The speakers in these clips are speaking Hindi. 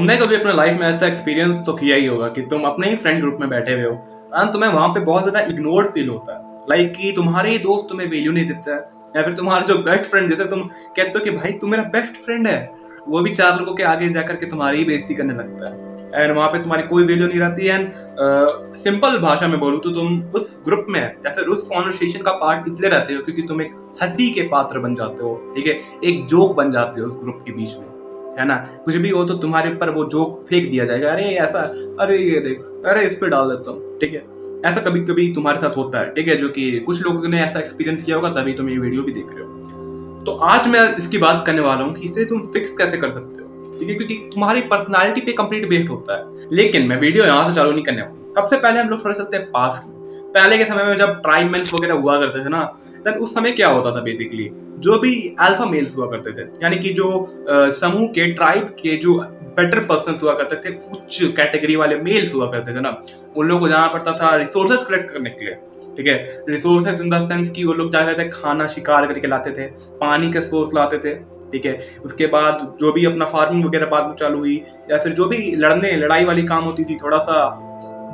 तुमने कभी अपने लाइफ में ऐसा एक्सपीरियंस तो किया ही होगा कि तुम अपने ही फ्रेंड ग्रुप में बैठे हुए हो और तुम्हें वहां पे बहुत ज्यादा इग्नोर्ड फील होता है। लाइक कि तुम्हारे ही दोस्त तुम्हें वैल्यू नहीं देता है, या फिर तुम्हारा जो बेस्ट फ्रेंड, जैसे तुम कहते हो कि भाई तू मेरा बेस्ट फ्रेंड है, वो भी चार लोगों के आगे जाकर के तुम्हारी ही बेइज्जती करने लगता है एंड वहां पे तुम्हारी कोई वैल्यू नहीं रहती है। एंड सिंपल भाषा में बोलूँ तो तुम उस ग्रुप में या फिर उस कॉन्वर्सेशन का पार्ट इसलिए रहते हो क्योंकि तुम एक हंसी के पात्र बन जाते हो, ठीक है, एक जोक बन जाते हो उस ग्रुप के बीच में, है ना। कुछ भी हो तो तुम्हारे ऊपर वो जोक फेंक दिया जाएगा, अरे ऐसा, अरे ये देख, अरे इस पे डाल देता हूँ, ठीक है। ऐसा कभी कभी तुम्हारे साथ होता है, ठीक है, जो कि कुछ लोगों ने ऐसा एक्सपीरियंस किया होगा, तभी तुम ये वीडियो भी देख रहे हो। तो आज मैं इसकी बात करने वाला हूँ कि इसे तुम फिक्स कैसे कर सकते हो, ठीक है, क्योंकि तुम्हारी पर्सनालिटी पे कंप्लीट बेस्ड होता है। लेकिन मैं वीडियो यहाँ से चालू नहीं करने वाला। सबसे पहले हम लोग थोड़ा चलते हैं पास्ट में। पहले के समय में जब ट्राइब मेंस वगैरह हुआ करते थे ना, देन उस समय क्या होता था, बेसिकली जो भी अल्फा मेल्स हुआ करते थे, यानी कि जो समूह के, ट्राइब के जो बेटर पर्सन हुआ करते थे, उच्च कैटेगरी वाले मेल्स हुआ करते थे ना, उन लोगों को जाना पड़ता था रिसोर्सेज कलेक्ट करने के लिए, ठीक है। रिसोर्सेज इन द सेंस कि वो लोग जाते थे खाना शिकार करके लाते थे, पानी के सोर्स लाते थे, ठीक है। उसके बाद जो भी अपना फार्मिंग वगैरह बाद में चालू हुई, या फिर जो भी लड़ाई वाली काम होती थी, थोड़ा सा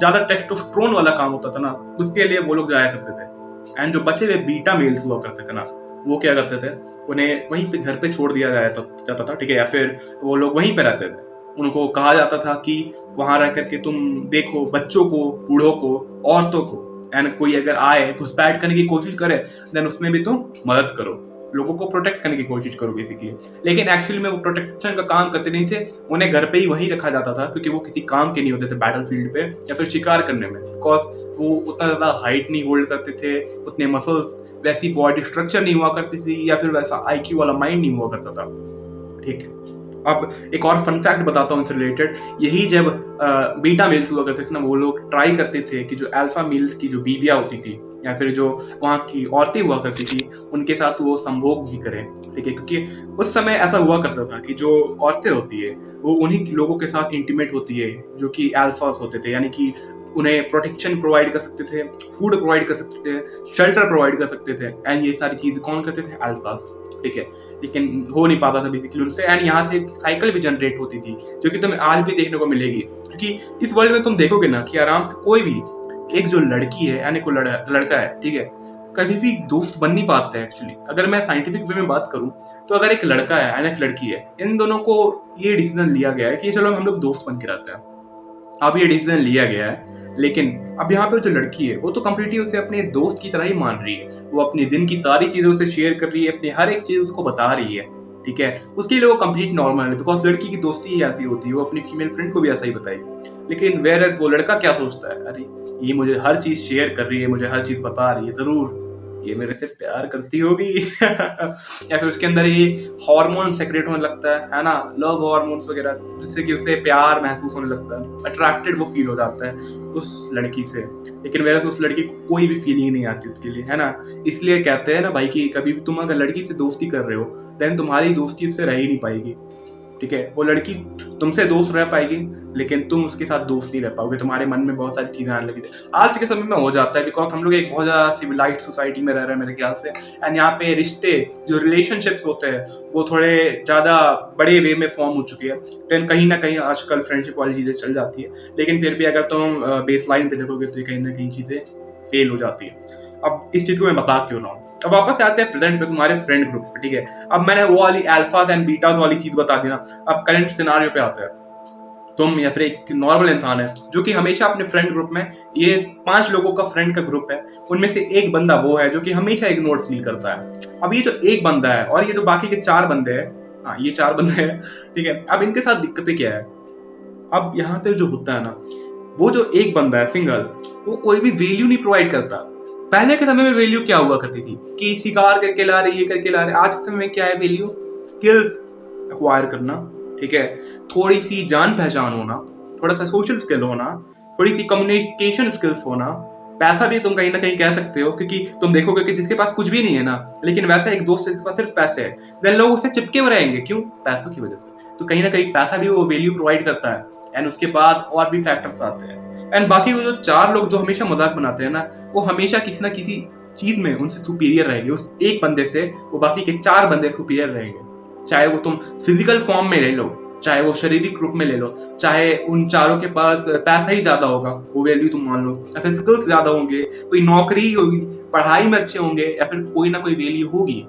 ज्यादा टेस्टोस्टेरोन वाला काम होता था ना, उसके लिए वो लोग जाया करते थे। एंड जो बचे हुए बीटा मेल्स हुआ करते थे ना, वो क्या करते थे, उन्हें वहीं पे घर पे छोड़ दिया जाता था, ठीक है, या फिर वो लोग वहीं पे रहते थे। उनको कहा जाता था कि वहां रह करके तुम देखो बच्चों को, बूढ़ों को, औरतों को, एंड कोई अगर आए घुसपैठ करने की कोशिश करे देन उसमें भी तुम मदद करो, लोगों को प्रोटेक्ट करने की कोशिश करो बेसिकली। लेकिन एक्चुअली में वो प्रोटेक्शन का काम करते नहीं थे, उन्हें घर पे ही वहीं रखा जाता था क्योंकि वो किसी काम के नहीं होते थे बैटलफील्ड पे या फिर शिकार करने में, बिकॉज वो उतना ज्यादा हाइट नहीं होल्ड करते थे, उतने मसल्स, वैसी बॉडी स्ट्रक्चर नहीं हुआ करती थी, या फिर वैसा आईक्यू वाला माइंड नहीं हुआ करता था, ठीक है। अब एक और फन फैक्ट बताता हूँ इससे रिलेटेड। यही जब बीटा मेल्स हुआ करते थे ना, वो लोग ट्राई करते थे कि जो अल्फा मेल्स की जो बीवियां होती थी या फिर जो वहाँ की औरतें हुआ करती थी, उनके साथ वो संभोग भी करें, ठीक है, क्योंकि उस समय ऐसा हुआ करता था कि जो औरतें होती है वो उन्हीं लोगों के साथ इंटीमेट होती है जो कि अल्फास होते थे, यानी कि उन्हें प्रोटेक्शन प्रोवाइड कर सकते थे, फूड प्रोवाइड कर सकते थे, शेल्टर प्रोवाइड कर सकते थे, एंड ये सारी चीजें कौन करते थे, अल्फास, ठीक है। लेकिन हो नहीं पाता था बेसिकली उनसे, एंड यहाँ से एक साइकिल भी जनरेट होती थी जो कि तुम्हें आज भी देखने को मिलेगी, क्योंकि इस वर्ल्ड में तुम देखोगे ना कि आराम से कोई भी एक जो लड़की है यानी कोई लड़का है, ठीक है, कभी भी दोस्त बन नहीं पाता है एक्चुअली। अगर मैं साइंटिफिक वे में बात करूं तो अगर एक लड़का है एंड एक लड़की है, इन दोनों को ये डिसीजन लिया गया है कि चलो हम लोग दोस्त बन के रहते हैं। अब ये डिसीजन लिया गया है, लेकिन अब यहाँ पे जो लड़की है वो तो कम्प्लीटली उसे अपने दोस्त की तरह ही मान रही है, वो अपने दिन की सारी चीजें उसे शेयर कर रही है, अपनी हर एक चीज उसको बता रही है, ठीक है। उसके लिए वो कंप्लीट नॉर्मल है, बिकॉज लड़की की दोस्ती ही ऐसी होती है, वो अपनी फीमेल फ्रेंड को भी ऐसा ही बताएगी। लेकिन वेयर एज वो लड़का क्या सोचता है, अरे ये मुझे हर चीज शेयर कर रही है, मुझे हर चीज बता रही है, जरूर ये मेरे से प्यार करती होगी या फिर उसके अंदर ये हार्मोन सेक्रेट होने लगता है ना, लव हार्मोन्स वगैरह, जिससे कि उसे प्यार महसूस होने लगता है, अट्रैक्टेड वो फील हो जाता है उस लड़की से। लेकिन वेयर एज उस लड़की को कोई भी फीलिंग नहीं आती उसके लिए, है ना। इसलिए कहते हैं ना भाई कि कभी भी तुम अगर लड़की से दोस्ती कर रहे हो देन तुम्हारी दोस्ती उससे रह ही नहीं पाएगी, ठीक है। वो लड़की तुमसे दोस्त रह पाएगी लेकिन तुम उसके साथ दोस्त नहीं रह पाओगे, तुम्हारे मन में बहुत सारी चीजें आने लगी। आज के समय में हो जाता है बिकॉज हम लोग एक बहुत ज्यादा सिविलाइज्ड सोसाइटी में रह रहे हैं मेरे ख्याल से, एंड यहाँ पे रिश्ते, जो रिलेशनशिप्स होते हैं वो थोड़े ज्यादा बड़े वे में फॉर्म हो चुके हैं, देन कहीं ना कहीं आजकल फ्रेंडशिप वाली चीजें चल जाती है। लेकिन फिर भी अगर तुम बेस लाइन पे देखोगे तो कहीं ना कहीं चीजें फेल हो जाती है। अब इस चीज को मैं बता क्यों रहा हूँ, अब वापस आते हैं प्रेजेंट पे, तुम्हारे फ्रेंड ग्रुप पे, ठीक है। अब मैंने वो वाली अल्फास एंड बीटास वाली चीज बता दी ना, अब करंट सिनेरियो पे आते हैं। तुम या फिर एक नॉर्मल इंसान है जो कि हमेशा अपने फ्रेंड ग्रुप में, ये 5 लोगों का फ्रेंड का ग्रुप है, उनमें से एक बंदा वो है जो कि हमेशा इग्नोर्ड फील करता है। अब ये जो एक बंदा है और ये जो बाकी के 4 बंदे हैं, हाँ ये 4 बंदे हैं, ठीक है। अब इनके साथ दिक्कतें क्या है, अब यहाँ पे जो होता है ना, वो जो एक बंदा है सिंगल, वो कोई भी वैल्यू नहीं प्रोवाइड करता। पहले के समय में वैल्यू क्या हुआ करती थी कि शिकार करके ला रहे, ये करके ला रहे। आज के समय में क्या है वैल्यू, स्किल्स एक्वायर करना, ठीक है, थोड़ी सी जान पहचान होना, थोड़ा सा सोशल स्किल होना, थोड़ी सी कम्युनिकेशन स्किल्स होना, पैसा भी तुम कहीं ना कहीं कह सकते हो, क्योंकि तुम देखोगे कि जिसके पास कुछ भी नहीं है ना, लेकिन वैसा एक दोस्त जिसके पास सिर्फ पैसे है, देन लोग उससे चिपके हुए रहेंगे, क्यों, पैसों की वजह से। तो कहीं ना कहीं पैसा भी वो वैल्यू प्रोवाइड करता है, एंड उसके बाद और भी फैक्टर्स आते हैं। एंड बाकी वो जो 4 लोग जो हमेशा मजाक बनाते हैं ना, वो हमेशा किसी ना किसी चीज में उनसे सुपीरियर रहेंगे, उस एक बंदे से वो बाकी के 4 बंदे सुपीरियर रहेंगे। चाहे वो तुम फिजिकल फॉर्म में रह लो, चाहे वो शारीरिक रूप में ले लो, चाहे उन चारों के पास पैसा ही ज्यादा होगा, वो वैल्यू तुम मान लो, या फिर स्किल्स ज्यादा होंगे, कोई नौकरी ही होगी, पढ़ाई में अच्छे होंगे, या फिर कोई ना कोई वैल्यू होगी।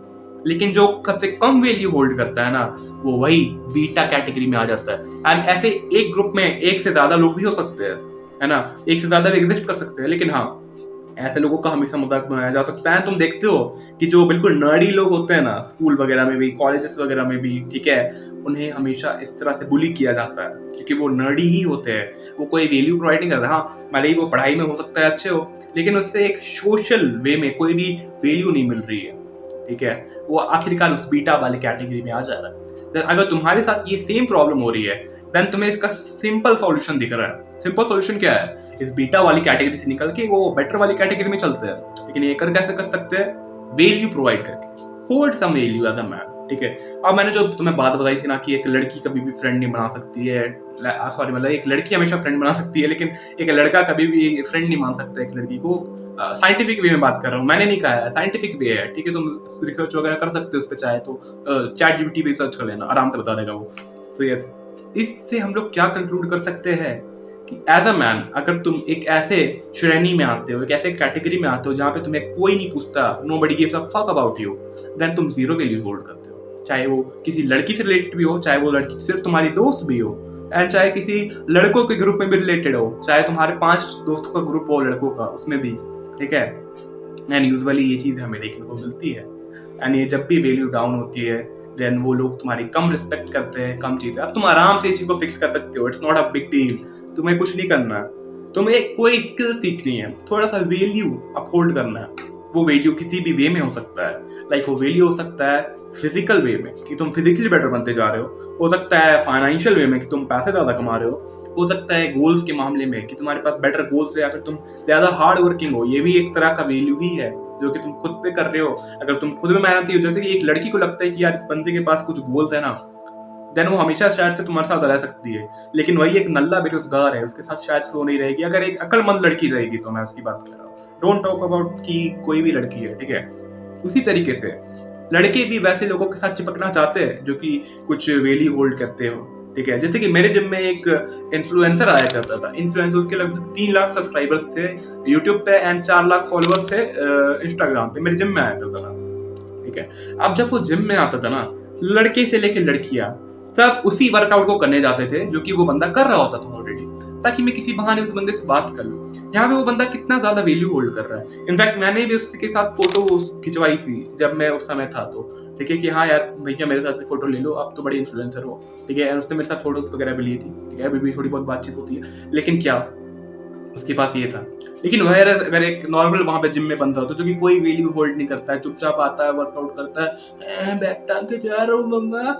लेकिन जो सबसे कम वैल्यू होल्ड करता है ना, वो वही बीटा कैटेगरी में आ जाता है। एंड ऐसे एक ग्रुप में एक से ज्यादा लोग भी हो सकते हैं, है ना, एक से ज्यादा भी एग्जिस्ट कर सकते हैं, लेकिन हाँ, ऐसे लोगों का हमेशा मजाक बनाया जा सकता है। तुम देखते हो कि जो बिल्कुल नर्डी लोग होते हैं ना, स्कूल वगैरह में भी, कॉलेजेस वगैरह में भी, ठीक है, उन्हें हमेशा इस तरह से बुली किया जाता है क्योंकि वो नर्डी ही होते हैं, वो कोई वैल्यू प्रोवाइड नहीं कर रहा। हाँ, भले ही वो पढ़ाई में हो सकता है अच्छे हो, लेकिन उससे एक सोशल वे में कोई भी वैल्यू नहीं मिल रही है, ठीक है, वो आखिरकार उस बीटा वाले कैटेगरी में आ जा रहा है। Then अगर तुम्हारे साथ ये सेम प्रॉब्लम हो रही है, देन तुम्हें इसका सिंपल सॉल्यूशन दिख रहा है। सिंपल सॉल्यूशन क्या है? इस बीटा वाली कैटेगरी से निकल के वो बेटर वाली कैटेगरी में चलते हैं। लेकिन ये कैसे कर सकते हैं? वैल्यू प्रोवाइड करके, hold some value as a man, ठीक है। अब मैंने जो तुम्हें बात बताई थी ना कि एक लड़की कभी भी फ्रेंड नहीं बना सकती है, सॉरी, मतलब एक लड़की हमेशा फ्रेंड बना सकती है, लेकिन एक लड़का कभी भी फ्रेंड नहीं मान सकता एक लड़की को। साइंटिफिक वे में बात कर रहा हूँ, मैंने नहीं कहा है, साइंटिफिक वे है, ठीक है। तुम रिसर्च वगैरह कर सकते हो उस पर, चाहे तो चैट जीपीटी पे सर्च कर लेना, आराम से बता देगा वो। तो यस, इससे हम लोग क्या कंक्लूड कर सकते हैं कि एज अ मैन, अगर तुम एक ऐसे श्रेणी में आते हो, एक ऐसे कैटेगरी में आते हो जहाँ पे तुम्हें कोई नहीं पूछता, nobody gives a fuck about you, then तुम जीरो वैल्यू होल्ड करते हो। चाहे वो किसी लड़की से रिलेटेड भी हो, चाहे वो लड़की सिर्फ तुम्हारी दोस्त भी हो, एंड चाहे किसी लड़कों के ग्रुप में भी रिलेटेड हो, चाहे तुम्हारे 5 दोस्तों का ग्रुप हो लड़कों का, उसमें भी, ठीक है। एंड यूजुअली ये चीज हमें देखने को मिलती है। एंड ये जब भी वैल्यू डाउन होती है, देन वो लोग तुम्हारी कम रिस्पेक्ट करते हैं, कम चीजें। अब तुम आराम से इसी को फिक्स कर सकते हो, it's not a big deal, तुम्हें कुछ नहीं करना है, तुम्हें कोई स्किल सीखनी है, थोड़ा सा वैल्यू अपहोल्ड करना है। वो वैल्यू किसी भी वे में हो सकता है, लाइक वो वैल्यू हो सकता है फिजिकल वे में कि तुम फिजिकली बेटर बनते जा रहे हो सकता है फाइनेंशियल वे में कि तुम पैसे ज्यादा कमा रहे हो सकता है गोल्स के मामले में कि तुम्हारे पास बेटर गोल्स है, या फिर तुम ज्यादा हार्ड वर्किंग हो। ये भी एक तरह का वैल्यू ही है जो कि तुम खुद पे कर रहे हो। अगर तुम खुद में मेहनती हो, जैसे कि एक लड़की को लगता है कि यार इस बंदे के पास कुछ गोल्स है ना, देन वो हमेशा शायद से तुम्हारे साथ रह सकती है। लेकिन वही एक नल्ला बेरोजगार है, उसके साथ शायद से वो नहीं रहेगी। अगर एक अक्लमंद लड़की रहेगी तो मैं उसकी बात कर रहा हूँ, डोंट टॉक अबाउट कि कोई भी लड़की है, ठीक है। उसी तरीके से लड़के भी वैसे लोगों के साथ चिपकना चाहते हैं जो कि कुछ वैल्यू होल्ड करते हो, ठीक है। जैसे कि मेरे जिम में एक इन्फ्लुएंसर आया करता था। इन्फ्लुएंसर, उसके लगभग 3 लाख सब्सक्राइबर्स थे यूट्यूब पे एंड 4 लाख फॉलोअर्स थे इंस्टाग्राम पे। मेरे जिम में आया करता था, ठीक है। अब जब वो जिम में आता था ना, लड़के से लेके लड़कियां सब उसी वर्कआउट को करने जाते थे जो कि वो बंदा कर रहा होता था ऑलरेडी, ताकि मैं किसी बहाने उस बंदे से बात कर लूं। यहाँ पे वो बंदा कितना ज्यादा वैल्यू होल्ड कर रहा है। इनफैक्ट मैंने भी उसके साथ फोटो खिंचवाई थी जब मैं उस समय था, तो ठीक है कि हाँ यार भैया मेरे साथ भी फोटो ले लो, आप तो बड़े इन्फ्लुएंसर हो, ठीक है। उसने मेरे साथ फोटोज वगैरह भी ली थी, ठीक है। अभी भी थोड़ी बहुत बातचीत होती है, लेकिन क्या उसके पास ये था। लेकिन वह अगर एक नॉर्मल वहां पे जिम में बंदा होता जो कि कोई वैल्यू होल्ड नहीं करता है, चुपचाप आता है, वर्कआउट करता है, बैक टांग के जा रहा हूँ मम्मा,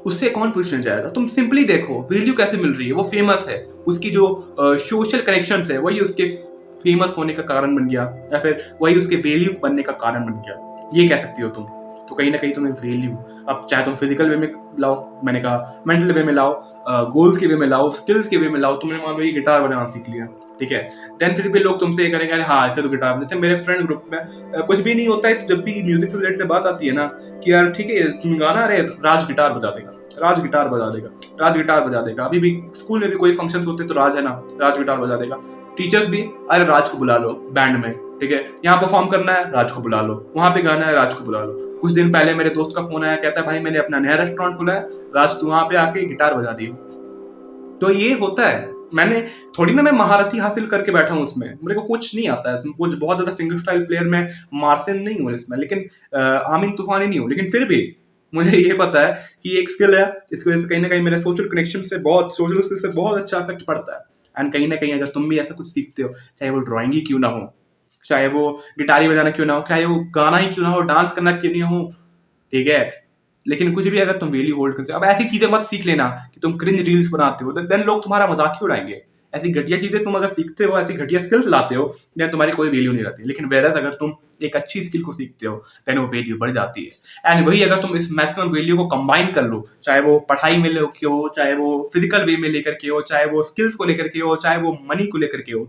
उससे कौन पूछने जाएगा। तुम सिंपली देखो वैल्यू कैसे मिल रही है। वो फेमस है, उसकी जो सोशल कनेक्शंस है वही उसके फेमस होने का कारण बन गया, या फिर वही उसके वैल्यू बनने का कारण बन गया। ये कह सकती हो तुम। तो कहीं ना कहीं तुम्हें वैल्यू, अब चाहे तुम फिजिकल वे में लाओ, मैंने कहा मेंटल वे में लाओ, गोल्स के वे में लाओ, स्किल्स के वे में लाओ। तुमने मान लो ये गिटार बजाना सीख लिया, ठीक है, देन फिर भी लोग तुमसे ये करेंगे अरे हाँ ऐसे तो गिटार। जैसे मेरे फ्रेंड ग्रुप में कुछ भी नहीं होता है, तो जब भी म्यूजिक से रिलेटेड बात आती है ना कि यार ठीक है तुम गाना, अरे राज गिटार बजा देगा, राज गिटार बजा देगा, राज गिटार बजा देगा। अभी भी स्कूल में भी कोई फंक्शंस होते तो राज है ना, राज गिटार बजा देगा। टीचर्स भी अरे राज को बुला लो बैंड में, ठीक है, यहाँ परफॉर्म करना है राज को बुला लो, वहां पे गाना है राज को बुला लो। कुछ दिन पहले मेरे दोस्त का फोन आया, कहता है भाई मैंने अपना नया रेस्टोरेंट खुला है, राज तू वहां पे आके गिटार बजा दी। तो ये होता है। मैंने थोड़ी ना मैं महारथी हासिल करके बैठा हूँ उसमें, मेरे को कुछ नहीं आता है इसमें, कुछ बहुत ज्यादा फिंगर स्टाइल प्लेयर में मार्सन नहीं हूँ इसमें, लेकिन आमिन तूफानी नहीं हूँ, लेकिन फिर भी मुझे ये पता है कि एक स्किल है, इसकी वजह से कहीं ना कहीं मेरे सोशल कनेक्शन से, बहुत सोशल स्किल से बहुत अच्छा इफेक्ट पड़ता है। एंड कहीं ना कहीं अगर तुम भी ऐसा कुछ सीखते हो, चाहे वो ड्राइंग ही क्यों ना हो, चाहे वो गिटार बजाना क्यों ना हो, चाहे वो गाना ही क्यों ना हो, डांस करना क्यों नहीं हो, ठीक है, लेकिन कुछ भी अगर तुम वैल्यू होल्ड करते हो। अब ऐसी चीजें मत सीख लेना कि तुम क्रिंज रील्स बनाते हो, देन लोग तुम्हारा मजाक ही उड़ाएंगे। ऐसी घटिया चीजें तुम अगर सीखते हो, ऐसी घटिया स्किल्स लाते हो, देन तुम्हारी कोई वैल्यू नहीं रहती। लेकिन वेरस अगर तुम एक अच्छी स्किल को सीखते हो, देन वो वैल्यू बढ़ जाती है। एंड वही अगर तुम इस मैक्सिमम वैल्यू को कंबाइन कर लो, चाहे वो पढ़ाई में लेके हो, चाहे वो फिजिकल वे में लेकर के हो, चाहे वो स्किल्स को लेकर के हो, चाहे वो मनी को लेकर के हो,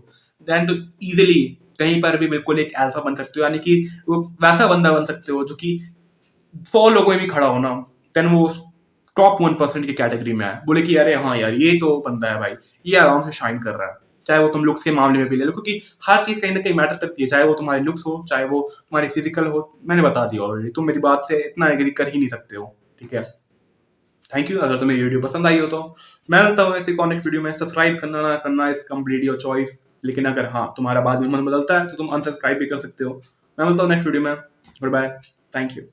देन तो इजिली कहीं पर भी बिल्कुल एक अल्फा बन सकते हो। यानी कि वो वैसा बंदा बन सकते हो जो कि 100 लोगों में भी खड़ा हो ना, देन वो टॉप 1% की कैटेगरी में है, बोले कि अरे हाँ यार ये तो बंदा है भाई, ये आराम से शाइन कर रहा है, चाहे वो तुम लुक्स के मामले में भी ले लो, क्योंकि हर चीज कहीं ना कहीं मैटर करती है, चाहे वो तुम्हारे लुक्स हो, चाहे वो तुम्हारी फिजिकल हो। मैंने बता दिया ऑलरेडी, तुम मेरी बात से इतना एग्री कर ही नहीं सकते हो, ठीक है। थैंक यू, अगर तुम्हें वीडियो पसंद आई हो तो मैं मिलता हूँ ऐसी कॉन्टेक्ट वीडियो में। सब्सक्राइब करना ना करना इज कम्प्लीट योर चॉइस, लेकिन अगर हाँ तुम्हारा बाद में मन बदलता है तो तुम अनसब्सक्राइब भी कर सकते हो। मैं मिलता हूँ नेक्स्ट वीडियो में। Good bye, thank you.